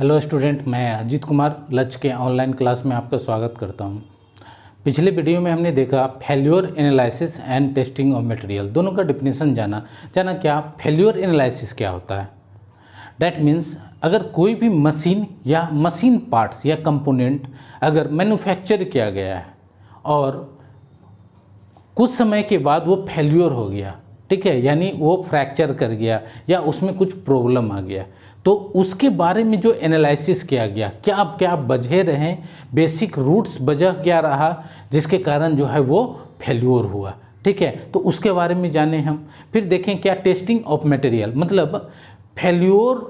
Hello student, मैं अजीत कुमार लक्ष्य के ऑनलाइन क्लास में आपका स्वागत करता हूं। पिछले वीडियो में हमने देखा failure analysis and testing of material, दोनों का डिफिनेशन जाना क्या फेल्योर एनालिसिस क्या होता है। डैट मीन्स अगर कोई भी मशीन या मशीन पार्ट्स या कंपोनेंट अगर मैन्युफैक्चर किया गया है और कुछ समय के बाद वो फेल्योर हो गया, ठीक है, यानी वो फ्रैक्चर कर गया या उसमें कुछ प्रॉब्लम आ गया, तो उसके बारे में जो एनालिसिस किया गया, क्या वजह रहे, बेसिक रूट्स वजह क्या रहा जिसके कारण जो है वो फेल्योर हुआ, ठीक है, तो उसके बारे में जाने हम। फिर देखें क्या टेस्टिंग ऑफ मटेरियल, मतलब फेल्योर,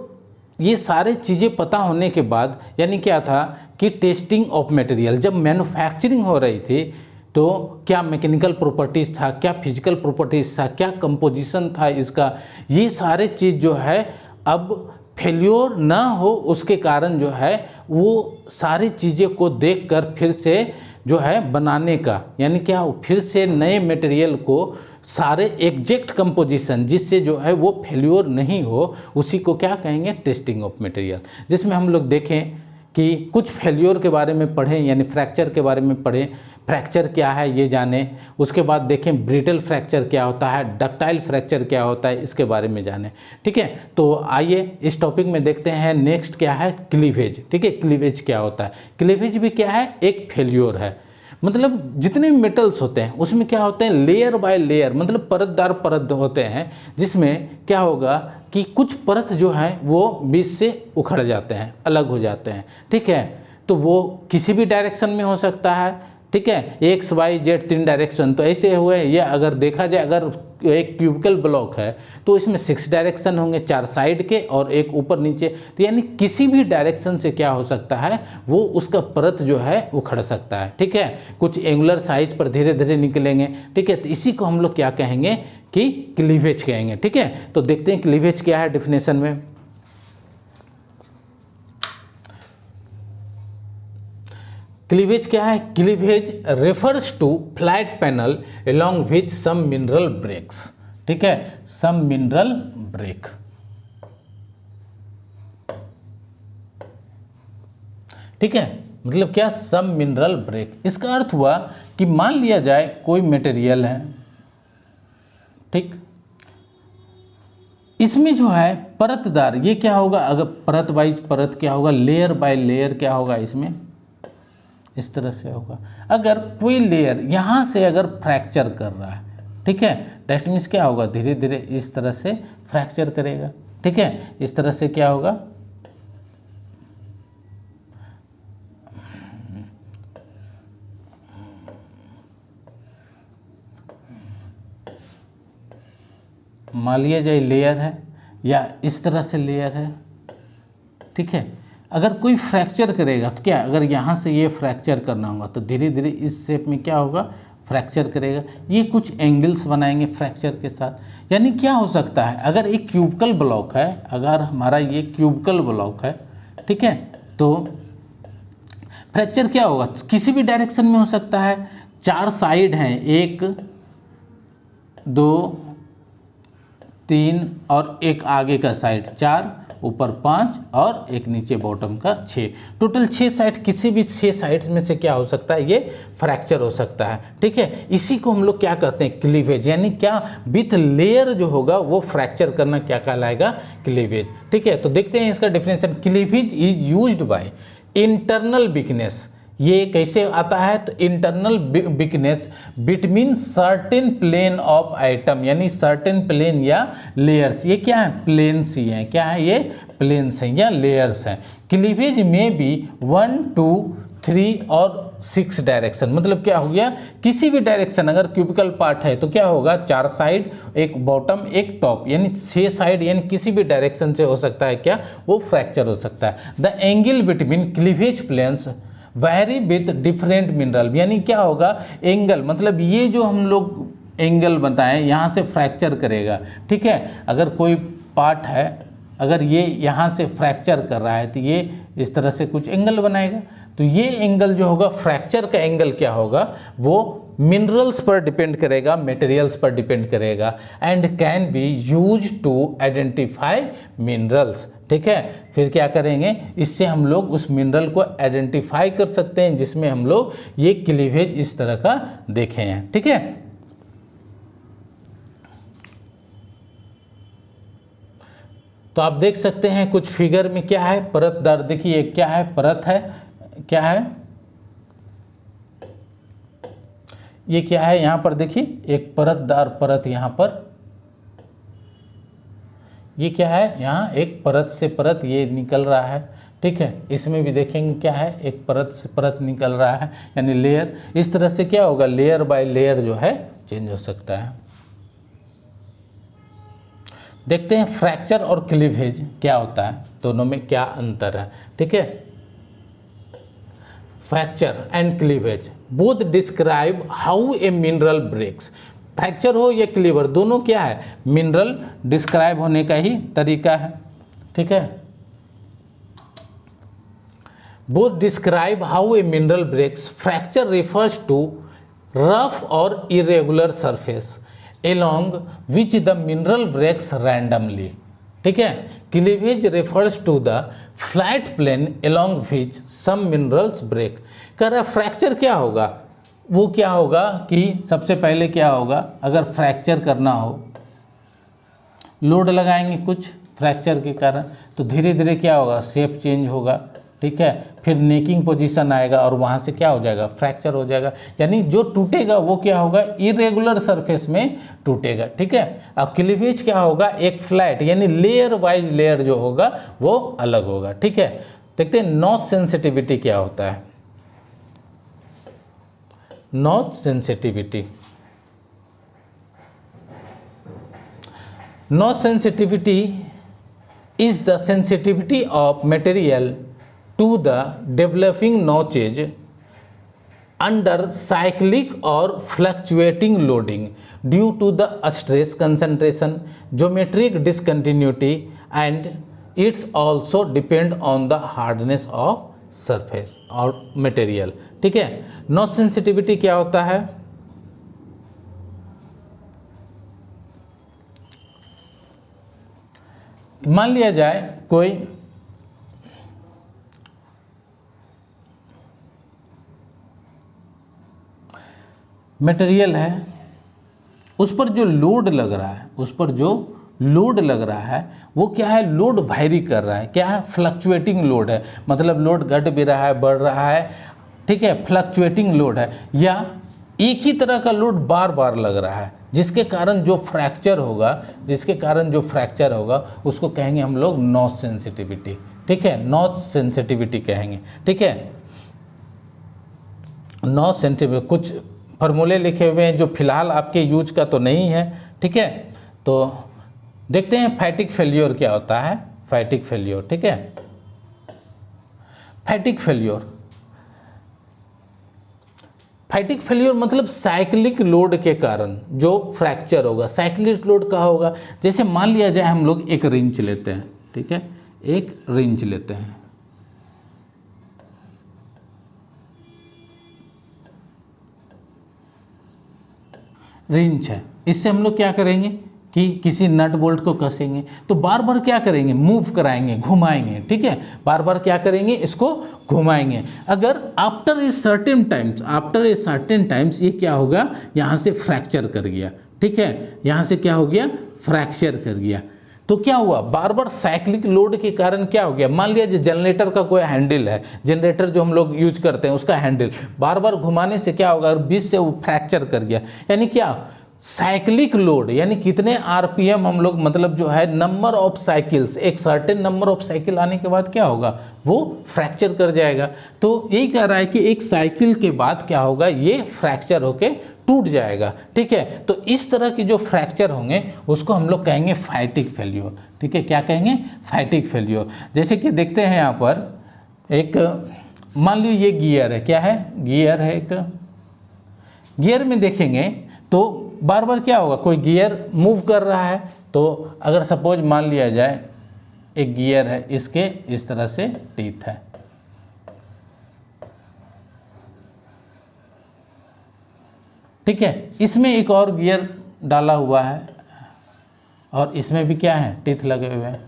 ये सारे चीज़ें पता होने के बाद यानी क्या था कि टेस्टिंग ऑफ मटेरियल जब मैन्युफैक्चरिंग हो रही थी तो क्या मैकेनिकल प्रॉपर्टीज़ था, क्या फिजिकल प्रॉपर्टीज़ था, क्या कंपोजिशन था इसका, ये सारे चीज़ जो है अब फेल्योर ना हो उसके कारण जो है वो सारी चीज़ें को देखकर फिर से जो है बनाने का, यानी क्या फिर से नए मटेरियल को सारे एग्जैक्ट कंपोजिशन जिससे जो है वो फेल्योर नहीं हो, उसी को क्या कहेंगे, टेस्टिंग ऑफ मटेरियल। जिसमें हम लोग देखें कि कुछ फेल्योर के बारे में पढ़ें, यानी फ्रैक्चर के बारे में पढ़ें, फ्रैक्चर क्या है ये जानें, उसके बाद देखें ब्रिटल फ्रैक्चर क्या होता है, डक्टाइल फ्रैक्चर क्या होता है, इसके बारे में जानें, ठीक है। तो आइए इस टॉपिक में देखते हैं। नेक्स्ट क्या है, क्लीवेज, ठीक है। क्लीवेज क्या होता है, क्लीवेज भी क्या है, एक फेल्योर है। मतलब जितने भी मेटल्स होते हैं उसमें क्या होते हैं, लेयर बाय लेयर, मतलब परतदार परत होते हैं, जिसमें क्या होगा कि कुछ परत जो है वो बीच से उखड़ जाते हैं, अलग हो जाते हैं, ठीक है। तो वो किसी भी डायरेक्शन में हो सकता है, ठीक है, एक्स वाई जेड 3 डायरेक्शन तो ऐसे हुए। या अगर देखा जाए, अगर एक क्यूबिकल ब्लॉक है तो इसमें 6 डायरेक्शन होंगे, 4 साइड के और एक ऊपर नीचे, तो यानी किसी भी डायरेक्शन से क्या हो सकता है, वो उसका परत जो है उखड़ सकता है, ठीक है। कुछ एंगुलर साइज पर धीरे धीरे निकलेंगे, ठीक है, तो इसी को हम लोग क्या कहेंगे कि क्लीवेज कहेंगे, ठीक है। तो देखते हैं क्लीवेज क्या है डिफिनेशन में। क्लीवेज क्या है, cleavage refers to flat panel along with some mineral breaks, ठीक है, some mineral break, ठीक है। मतलब क्या, some mineral break, इसका अर्थ हुआ कि मान लिया जाए कोई मटेरियल है, ठीक, इसमें जो है परतदार, ये क्या होगा, अगर परत वाइज परत क्या होगा, लेयर बाय लेयर क्या होगा, इसमें इस तरह से होगा। अगर कोई लेयर यहाँ से अगर फ्रैक्चर कर रहा है, ठीक है, दैट मीन्स क्या होगा, धीरे धीरे इस तरह से फ्रैक्चर करेगा, ठीक है, इस तरह से क्या होगा, मान लिया जाए लेयर है या इस तरह से लेयर है, ठीक है। अगर कोई फ्रैक्चर करेगा तो क्या, अगर यहाँ से ये फ्रैक्चर करना होगा तो धीरे धीरे इस शेप में क्या होगा, फ्रैक्चर करेगा। ये कुछ एंगल्स बनाएंगे फ्रैक्चर के साथ। यानी क्या हो सकता है, अगर एक क्यूबिकल ब्लॉक है, अगर हमारा ये क्यूबिकल ब्लॉक है, ठीक है, तो फ्रैक्चर क्या होगा, किसी भी डायरेक्शन में हो सकता है। 4 साइड हैं, 1 2 3 और एक आगे का साइड 4, ऊपर 5 और एक नीचे बॉटम का 6, टोटल 6 साइड। किसी भी 6 साइड्स में से क्या हो सकता है, ये फ्रैक्चर हो सकता है, ठीक है। इसी को हम लोग क्या कहते हैं, क्लीवेज, यानी क्या विथ लेयर जो होगा वो फ्रैक्चर करना क्या कहलाएगा, क्लीवेज, ठीक है। तो देखते हैं इसका definition. Cleavage is used by internal weakness, ये कैसे आता है, तो internal weakness between certain plane of item, यानी सर्टेन प्लेन या लेयर्स। ये क्या है, प्लेन्स ही हैं, क्या है, ये प्लेन्स हैं या लेयर्स हैं। क्लीवेज में भी 1 2 3 और 6 डायरेक्शन, मतलब क्या हो गया, किसी भी डायरेक्शन, अगर क्यूबिकल पार्ट है तो क्या होगा, 4 साइड, एक बॉटम एक टॉप, यानी 6 साइड, यानी किसी भी डायरेक्शन से हो सकता है क्या, वो फ्रैक्चर हो सकता है। The angle between cleavage planes vary with different mineral, यानी क्या होगा, एंगल, मतलब ये जो हम लोग एंगल बताएं, यहाँ से फ्रैक्चर करेगा, ठीक है। अगर कोई पार्ट है, अगर ये यहाँ से फ्रैक्चर कर रहा है तो ये इस तरह से कुछ एंगल बनाएगा, तो ये एंगल जो होगा, फ्रैक्चर का एंगल क्या होगा, वो मिनरल्स पर डिपेंड करेगा, मटेरियल्स पर डिपेंड करेगा, and can be use to identify minerals, ठीक है। फिर क्या करेंगे, इससे हम लोग उस मिनरल को आइडेंटिफाई कर सकते हैं जिसमें हम लोग ये क्लीवेज इस तरह का देखे हैं। ठीक है, तो आप देख सकते हैं कुछ फिगर में क्या है, परतदार, देखिए क्या है, परत है, क्या है ये, क्या है यहाँ पर देखिए एक परतदार परत, यहाँ पर ये क्या है, यहाँ एक परत से परत ये निकल रहा है। ठीक है, इसमें भी देखेंगे क्या है, एक परत से परत निकल रहा है, यानी लेयर। इस तरह से क्या होगा, लेयर बाय लेयर जो है चेंज हो सकता है। देखते हैं फ्रैक्चर और क्लीवेज क्या होता है, दोनों में क्या अंतर है। ठीक है, fracture and cleavage both describe how a mineral breaks. Fracture हो या क्लीवर, दोनों क्या है, मिनरल डिस्क्राइब होने का ही तरीका है। ठीक है, both describe how a mineral breaks. Fracture refers to rough और irregular surface along which the mineral breaks randomly। ठीक है, cleavage refers to the flat plane along which some minerals break। कह रहा फ्रैक्चर क्या होगा, वो क्या होगा कि सबसे पहले क्या होगा, अगर फ्रैक्चर करना हो, लोड लगाएंगे कुछ फ्रैक्चर के कारण, तो धीरे धीरे क्या होगा, शेप चेंज होगा। ठीक है, फिर नेकिंग पोजीशन आएगा और वहाँ से क्या हो जाएगा, फ्रैक्चर हो जाएगा। यानी जो टूटेगा वो क्या होगा, इरेगुलर सरफेस में टूटेगा। ठीक है, अब क्लीवेज क्या होगा, एक फ्लैट, यानी लेयर वाइज लेयर जो होगा वो अलग होगा। ठीक है, देखते हैं नॉच सेंसिटिविटी क्या होता है। Notch sensitivity, notch sensitivity is the sensitivity of material to the developing notches under cyclic or fluctuating loading due to the stress concentration, geometric discontinuity, and it's also depend on the hardness of surface और material। ठीक है, notch sensitivity क्या होता है, मान लिया जाए कोई मटेरियल है, उस पर जो लोड लग रहा है, उस पर जो लोड लग रहा है वो क्या है, लोड वायरी कर रहा है, क्या है, फ्लक्चुएटिंग लोड है, मतलब लोड घट भी रहा है, बढ़ रहा है। ठीक है, फ्लक्चुएटिंग लोड है, या एक ही तरह का लोड बार बार लग रहा है, जिसके कारण जो फ्रैक्चर होगा, जिसके कारण जो फ्रैक्चर होगा उसको कहेंगे हम लोग नॉच सेंसिटिविटी। ठीक है, नॉच सेंसिटिविटी कहेंगे। ठीक है, नॉच सेंसिटिविटी, कुछ फॉर्मूले लिखे हुए हैं जो फिलहाल आपके यूज का तो नहीं है। ठीक है, तो देखते हैं फैटिक फेल्योर क्या होता है। फैटिक फेल्योर, ठीक है, फैटिक फेल्योर, फैटिक फेल्योर मतलब साइक्लिक लोड के कारण जो फ्रैक्चर होगा। साइक्लिक लोड का होगा, जैसे मान लिया जाए हम लोग एक रिंच लेते हैं। ठीक है, एक रिंच लेते हैं, रिंच है, इससे हम लोग क्या करेंगे कि किसी नट बोल्ट को कसेंगे, तो बार बार क्या करेंगे, मूव कराएंगे, घुमाएंगे। ठीक है, बार बार क्या करेंगे, इसको घुमाएंगे। अगर after a certain times, after a certain times ये क्या होगा, यहाँ से फ्रैक्चर कर गया। ठीक है, यहाँ से क्या हो गया, फ्रैक्चर कर गया, तो क्या हुआ, बार बार साइक्लिक लोड के कारण क्या हो गया, मान लिया जो जनरेटर का कोई हैंडल है, जनरेटर जो हम लोग यूज करते हैं उसका हैंडल बार बार घुमाने से क्या होगा, बीच से वो फ्रैक्चर कर गया। यानी क्या, साइक्लिक लोड, यानी कितने आरपीएम हम लोग, मतलब जो है नंबर ऑफ साइकिल्स, एक सर्टेन नंबर ऑफ साइकिल आने के बाद क्या होगा, वो फ्रैक्चर कर जाएगा। तो यही कह रहा है कि एक साइकिल के बाद क्या होगा, ये फ्रैक्चर होके टूट जाएगा। ठीक है, तो इस तरह की जो फ्रैक्चर होंगे उसको हम लोग कहेंगे फैटिक फेल्योर। ठीक है, क्या कहेंगे, फैटिक फेल्योर। जैसे कि देखते हैं यहाँ पर एक, मान लो ये गियर है, क्या है, गियर है, एक गियर में देखेंगे तो बार बार क्या होगा, कोई गियर मूव कर रहा है, तो अगर सपोज मान लिया जाए एक गियर है, इसके इस तरह से टीथ है। ठीक है, इसमें एक और गियर डाला हुआ है और इसमें भी क्या है, टीथ लगे हुए हैं।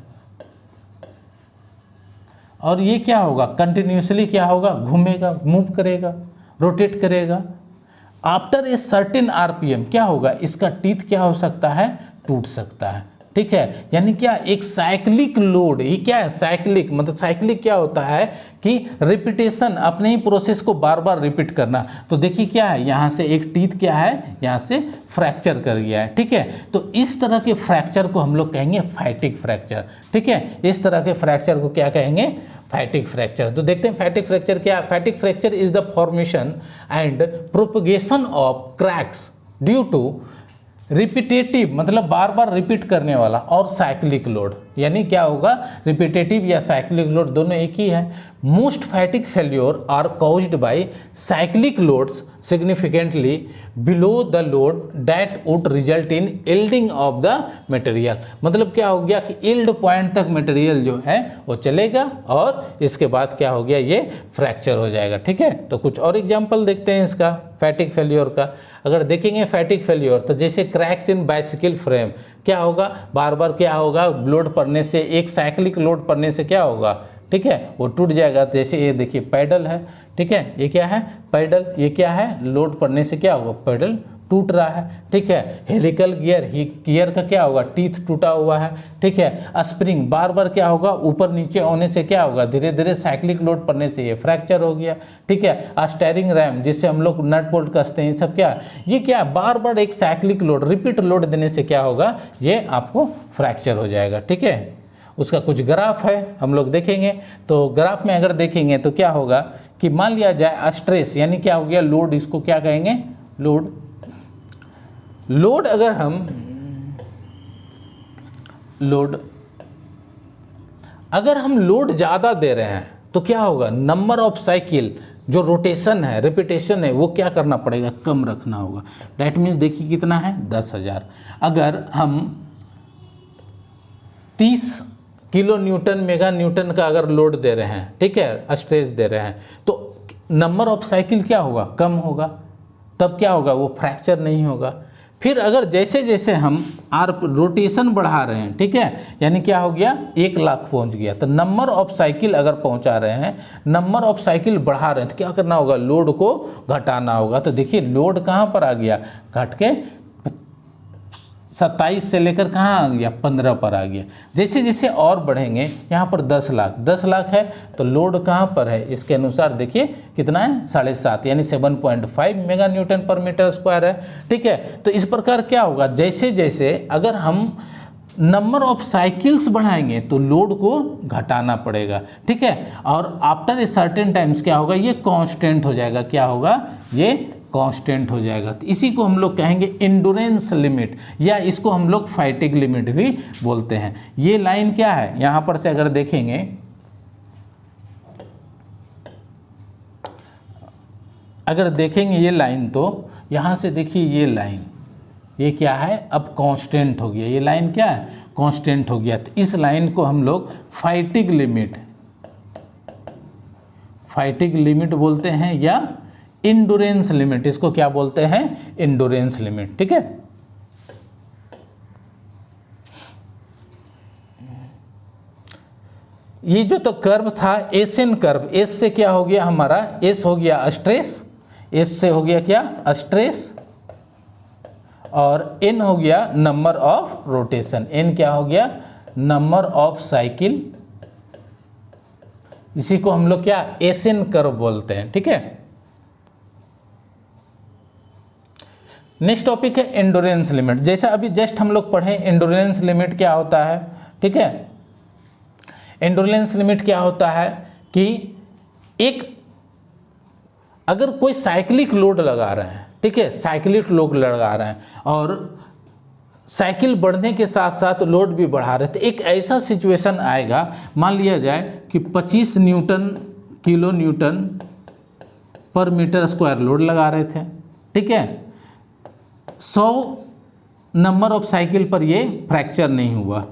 और ये क्या होगा, कंटिन्यूसली क्या होगा, घूमेगा, मूव करेगा, रोटेट करेगा। आफ्टर ए सर्टेन आरपीएम क्या होगा, इसका टीथ क्या हो सकता है, टूट सकता है। ठीक है, यानी क्या, एक साइक्लिक लोड, ये क्या है, साइक्लिक मतलब साइक्लिक क्या होता है कि रिपीटेशन, अपने ही प्रोसेस को बार बार रिपीट करना। तो देखिए क्या है, यहाँ से एक टीथ क्या है, यहाँ से फ्रैक्चर कर गया है। ठीक है, तो इस तरह के फ्रैक्चर को हम लोग कहेंगे फैटिग फ्रैक्चर। ठीक है, इस तरह के फ्रैक्चर को क्या कहेंगे, फैटिग फ्रैक्चर। तो देखते हैं फैटिग फ्रैक्चर क्या है। Fatigue fracture is the formation and propagation of cracks due to repetitive मतलब बार बार रिपीट करने वाला और साइक्लिक लोड। यानी क्या होगा, रिपीटेटिव या साइक्लिक लोड दोनों एक ही है। Most fatigue failures are caused by cyclic loads significantly below the load that would result in yielding of the material. मतलब क्या हो गया कि यील्ड पॉइंट तक मटेरियल जो है वो चलेगा और इसके बाद क्या हो गया, ये फ्रैक्चर हो जाएगा। ठीक है, तो कुछ और एग्जांपल देखते हैं इसका फैटिग फेल्योर का। अगर देखेंगे फैटिग फेल्योर, तो जैसे क्रैक्स इन बाइसिकल फ्रेम, क्या होगा, बार बार क्या होगा, लोड पड़ने से, एक साइक्लिक लोड पड़ने से क्या होगा, ठीक है, वो टूट जाएगा। जैसे ये देखिए पैडल है, ठीक है, ये क्या है, पैडल, ये क्या है, लोड पड़ने से क्या होगा, पैडल टूट रहा है। ठीक है, हेलिकल गियर, गियर का क्या होगा, टीथ टूटा हुआ है। ठीक है, स्प्रिंग बार बार क्या होगा, ऊपर नीचे होने से क्या होगा, धीरे धीरे साइक्लिक लोड पड़ने से ये फ्रैक्चर हो गया। ठीक है, स्टीयरिंग रैम जिससे हम लोग नट बोल्ट कसते हैं, सब क्या, ये क्या, बार बार एक साइक्लिक लोड, रिपीट लोड देने से क्या होगा, ये आपको फ्रैक्चर हो जाएगा। ठीक है, उसका कुछ ग्राफ है, हम लोग देखेंगे। तो ग्राफ में अगर देखेंगे तो क्या होगा कि मान लिया जाए स्ट्रेस, यानी क्या हो गया, लोड, इसको क्या कहेंगे, लोड। लोड अगर हम लोड ज़्यादा दे रहे हैं तो क्या होगा, नंबर ऑफ साइकिल जो रोटेशन है, रिपीटेशन है, वो क्या करना पड़ेगा, कम रखना होगा। डैट मीन्स देखिए कितना है, 10,000। अगर हम 30 किलो न्यूटन मेगा न्यूटन का अगर लोड दे रहे हैं, ठीक है, स्ट्रेस दे रहे हैं, तो नंबर ऑफ साइकिल क्या होगा, कम होगा, तब क्या होगा, वो फ्रैक्चर नहीं होगा। फिर अगर जैसे जैसे हम रोटेशन बढ़ा रहे हैं, ठीक है, यानी क्या हो गया, 1 लाख पहुंच गया, तो नंबर ऑफ साइकिल अगर पहुंचा रहे हैं, नंबर ऑफ साइकिल बढ़ा रहे हैं, तो क्या करना होगा, लोड को घटाना होगा। तो देखिए लोड कहाँ पर आ गया, घट के 27 से लेकर कहाँ आ गया, 15 पर आ गया। जैसे जैसे और बढ़ेंगे, यहाँ पर 10 लाख है, तो लोड कहाँ पर है, इसके अनुसार देखिए कितना है, 7.5 यानी 7.5 मेगा न्यूटन पर मीटर स्क्वायर है। ठीक है, तो इस प्रकार क्या होगा, जैसे जैसे अगर हम नंबर ऑफ साइकिल्स बढ़ाएंगे तो लोड को घटाना पड़ेगा। ठीक है, और आफ्टर ए सर्टेन टाइम्स क्या होगा, ये कांस्टेंट हो जाएगा, क्या होगा, ये कांस्टेंट हो जाएगा। तो इसी को हम लोग कहेंगे एंडोरेंस लिमिट, या इसको हम लोग फैटिग लिमिट भी बोलते हैं। ये लाइन क्या है, यहाँ पर से अगर देखेंगे, ये लाइन, तो यहाँ से देखिए ये लाइन, ये क्या है, अब कांस्टेंट हो गया, ये लाइन क्या है, कांस्टेंट हो गया। तो इस लाइन को हम लोग फैटिग लिमिट बोलते हैं, या इंडोरेंस लिमिट, इसको क्या बोलते हैं, इंडोरेंस लिमिट। ठीक है, ये जो तो कर्व था एसएन कर्व, एस से क्या हो गया हमारा, एस हो गया स्ट्रेस, एस से हो गया क्या, स्ट्रेस, और एन हो गया नंबर ऑफ रोटेशन, एन क्या हो गया, नंबर ऑफ साइकिल, इसी को हम लोग क्या, एसएन कर्व बोलते हैं। ठीक है, नेक्स्ट टॉपिक है एंडोरेंस लिमिट। जैसा अभी जस्ट हम लोग पढ़े, एंडोरेंस लिमिट क्या होता है। ठीक है, एंडोरेंस लिमिट क्या होता है कि एक अगर कोई साइक्लिक लोड लगा रहे हैं, ठीक है, साइक्लिक लोड लगा रहे हैं और साइकिल बढ़ने के साथ साथ लोड भी बढ़ा रहे हैं, तो एक ऐसा सिचुएशन आएगा, मान लिया जाए कि 25 किलो न्यूटन पर मीटर स्क्वायर लोड लगा रहे थे। ठीक है, 100 नंबर ऑफ साइकिल पर ये फ्रैक्चर नहीं हुआ,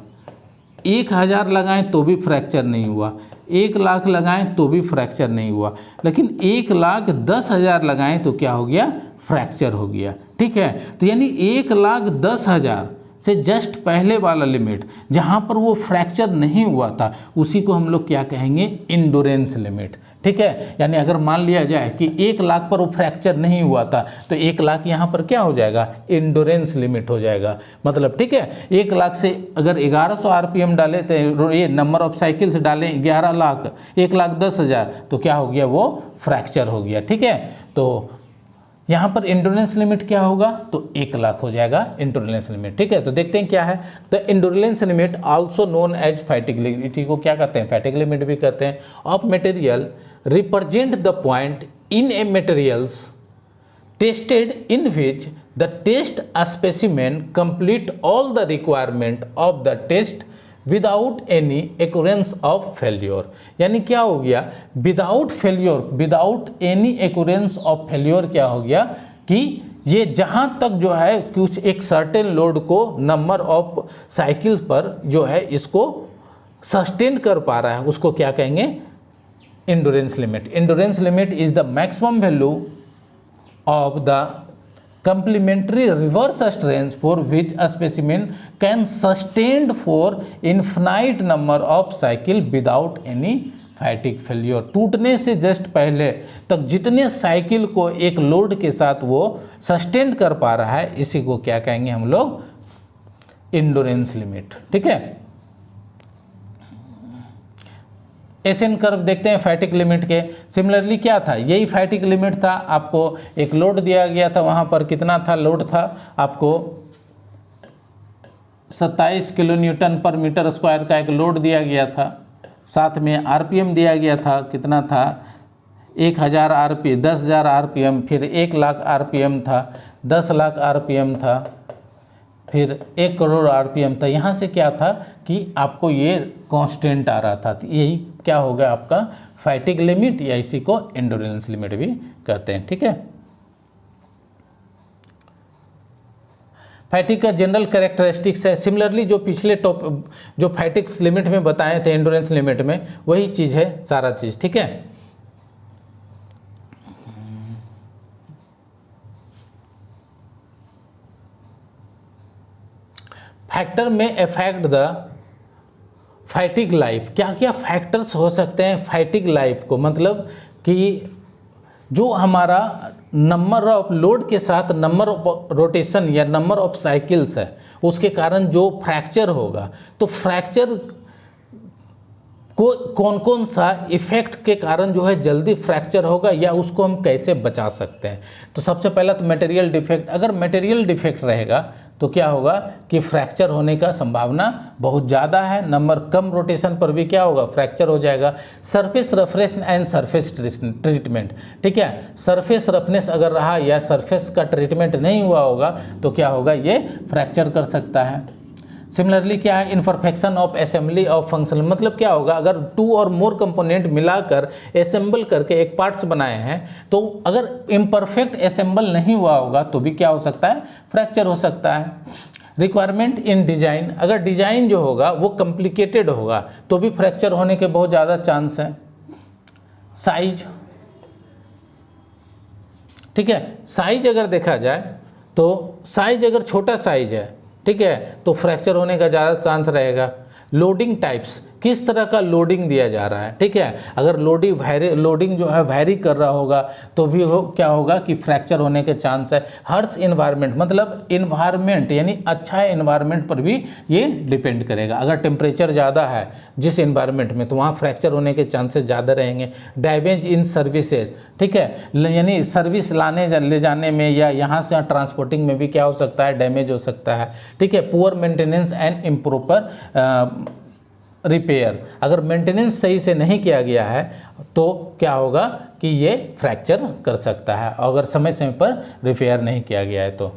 1000 लगाएं तो भी फ्रैक्चर नहीं हुआ, 1 लाख लगाएं तो भी फ्रैक्चर नहीं हुआ, लेकिन 1,10,000 लगाएं तो क्या हो गया, फ्रैक्चर हो गया। ठीक है, तो यानी 1,10,000 से जस्ट पहले वाला लिमिट जहाँ पर वो फ्रैक्चर नहीं हुआ था उसी को हम लोग क्या कहेंगे, इंड्योरेंस लिमिट। ठीक है, यानी अगर मान लिया जाए कि 1 लाख पर वो फ्रैक्चर नहीं हुआ था तो 1 लाख यहाँ पर क्या हो जाएगा, इंड्योरेंस लिमिट हो जाएगा। मतलब ठीक है, 1 लाख से अगर 1100 आरपीएम डाले तो ये नंबर ऑफ साइकिल्स डालें 11 लाख, 1,10,000 तो क्या हो गया, वो फ्रैक्चर हो गया। ठीक है, तो यहाँ पर इंड्योरेंस लिमिट क्या होगा, तो 1 लाख हो जाएगा इंड्योरेंस लिमिट। ठीक है, तो देखते हैं क्या है। तो endurance limit also known as fatigue limit को क्या कहते हैं, फैटिग लिमिट भी कहते हैं, of material represent the point in a materials tested in which the test specimen complete all the requirement of the test without any occurrence of failure। यानी क्या हो गया, without failure, without any occurrence of failure क्या हो गया कि ये जहाँ तक जो है कुछ एक सर्टेन लोड को नंबर ऑफ साइकिल्स पर जो है इसको सस्टेन कर पा रहा है उसको क्या कहेंगे, endurance limit। endurance limit is the maximum value of the complementary reverse strength for which a specimen can sustain for infinite number of cycle without any fatigue failure। टूटने से जस्ट पहले तक जितने साइकिल को एक लोड के साथ वो सस्टेन कर पा रहा है इसी को क्या कहेंगे हम लोग, endurance limit। ठीक है, एसएन कर्व देखते हैं फैटिग लिमिट के। सिमिलरली क्या था, यही फैटिग लिमिट था, आपको एक लोड दिया गया था, वहाँ पर कितना था लोड था आपको 27 किलो न्यूटन पर मीटर स्क्वायर का एक लोड दिया गया था, साथ में आरपीएम दिया गया था, कितना था 1000 आरपीएम, 10,000 आरपीएम, फिर 1 लाख आरपीएम था, 10 लाख आरपीएम था, फिर 1 करोड़ आरपीएम था। यहाँ से क्या था कि आपको ये कांस्टेंट आ रहा था, यही क्या होगा आपका फैटिग लिमिट, या इसी को एंड्योरेंस लिमिट भी कहते हैं। ठीक है, फैटिग का जनरल कैरेक्टरिस्टिक्स है सिमिलरली जो पिछले जो फैटिग लिमिट में बताए थे एंड्योरेंस लिमिट में वही चीज़ है सारा चीज़। ठीक है, फैक्टर में अफेक्ट द फैटिग लाइफ, क्या क्या फैक्टर्स हो सकते हैं फैटिग लाइफ को, मतलब कि जो हमारा नंबर ऑफ लोड के साथ नंबर ऑफ रोटेशन या नंबर ऑफ साइकिल्स है उसके कारण जो फ्रैक्चर होगा, तो फ्रैक्चर को कौन कौन सा इफेक्ट के कारण जो है जल्दी फ्रैक्चर होगा या उसको हम कैसे बचा सकते हैं। तो सबसे पहला तो मटेरियल डिफेक्ट, अगर मटेरियल डिफेक्ट रहेगा तो क्या होगा कि फ्रैक्चर होने का संभावना बहुत ज़्यादा है, नंबर कम रोटेशन पर भी क्या होगा फ्रैक्चर हो जाएगा। Surface roughness and surface treatment, ठीक है, सरफेस रफनेस अगर रहा या सरफेस का ट्रीटमेंट नहीं हुआ होगा तो क्या होगा, ये फ्रैक्चर कर सकता है। सिमिलरली क्या है, imperfection of assembly of functional, मतलब क्या होगा अगर 2 और मोर कंपोनेंट मिलाकर असेंबल करके एक पार्ट्स बनाए हैं तो अगर इम्परफेक्ट असेंबल नहीं हुआ होगा तो भी क्या हो सकता है, फ्रैक्चर हो सकता है। रिक्वायरमेंट इन डिजाइन, अगर डिजाइन जो होगा वो कॉम्प्लिकेटेड होगा तो भी फ्रैक्चर होने के बहुत ज़्यादा चांस है। साइज, ठीक है, साइज अगर देखा जाए तो साइज अगर छोटा साइज है, ठीक है, तो फ्रैक्चर होने का ज़्यादा चांस रहेगा। लोडिंग टाइप्स, किस तरह का लोडिंग दिया जा रहा है, ठीक है, अगर लोडिंग जो है वैरी कर रहा होगा तो भी क्या होगा कि फ्रैक्चर होने के चांस है। हर्श इन्वायरमेंट, मतलब इन्वायरमेंट यानी अच्छा इन्वायरमेंट पर भी ये डिपेंड करेगा। अगर टेम्परेचर ज़्यादा है जिस इन्वायरमेंट में तो वहाँ फ्रैक्चर होने के चांसेस ज़्यादा रहेंगे। डैमेज इन सर्विसेज, ठीक है, यानी सर्विस ले जाने में या यहाँ से ट्रांसपोर्टिंग में भी क्या हो सकता है, डैमेज हो सकता है। ठीक है, poor maintenance and improper repair, अगर मेंटेनेंस सही से नहीं किया गया है तो क्या होगा कि ये फ्रैक्चर कर सकता है अगर समय समय पर रिपेयर नहीं किया गया है तो।